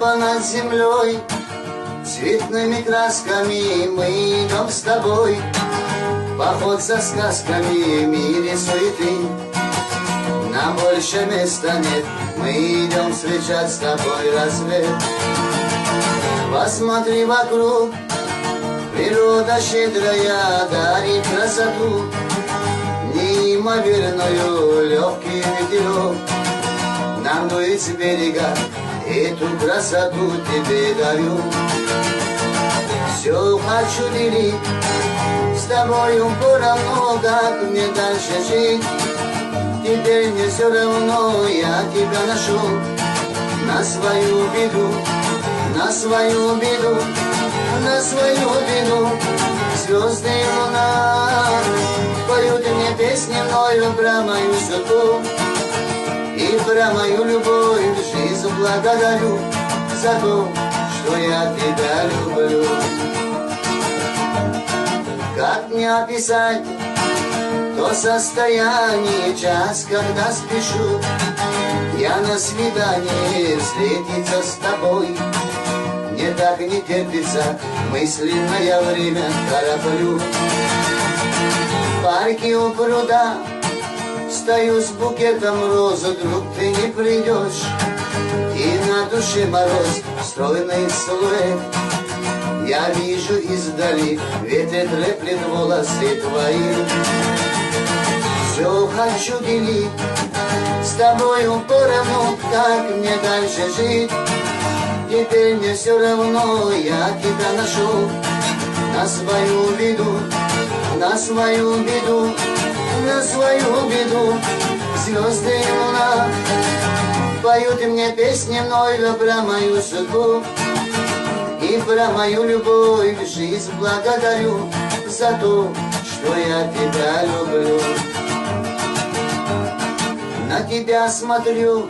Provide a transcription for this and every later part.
Небо над землей цветными красками, мы идем с тобой. Поход за сказками в мире суеты, нам больше места нет, мы идем встречать с тобой рассвет. Посмотри вокруг, природа щедрая дарит красоту, неимоверную легкий ветерок нам дует с берега, эту красоту тебе дарю. Все хочу делить с тобою поровну, как мне дальше жить. Теперь мне все равно, я тебя нашел. На свою беду, на свою беду, на свою беду. Звезды и луна поют мне песни мною про мою судьбу и про мою любовь. Жизнь благодарю за то, что я тебя люблю. Как мне описать то состояние, час, когда спешу я на свидание встретиться с тобой? Мне так не терпится, мысленное время тороплю. В парке у пруда стою с букетом роз, вдруг ты не придешь, и на душе мороз, стройный силуэт я вижу издали, ветер треплет волосы твои. Все хочу делить с тобою поровну, как мне дальше жить. Теперь мне все равно, я тебя нашел. На свою беду, на свою беду, на свою беду. Звезды и луна поют мне песни мною про мою судьбу и про мою любовь. Жизнь благодарю за то, что я тебя люблю. На тебя смотрю,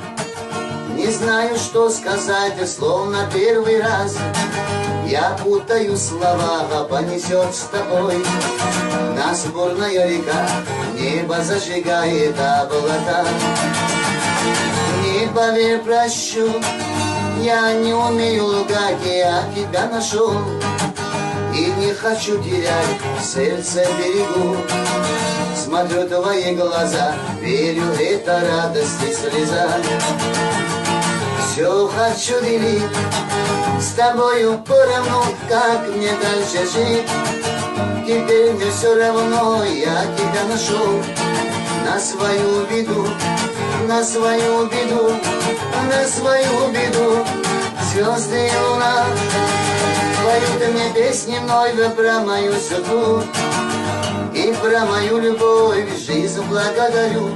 не знаю, что сказать, словно первый раз. Я путаю слова, а понесет с тобой нас бурная река, небо зажигает облака. Не поверь, прощу, я не умею лгать, я тебя нашел и не хочу терять, сердце берегу. Смотрю твои глаза, верю, это радость и слеза. Все хочу делить с тобою поровну, как мне дальше жить. Теперь мне все равно, я тебя нашел. На свою беду, на свою беду, на свою беду. Звезды и луна поют мне песни мною про мою судьбу и про мою любовь. Жизнь благодарю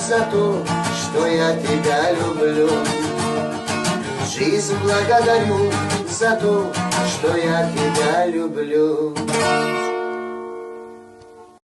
за то, что я тебя люблю. Жизнь благодарю за то, что я тебя люблю.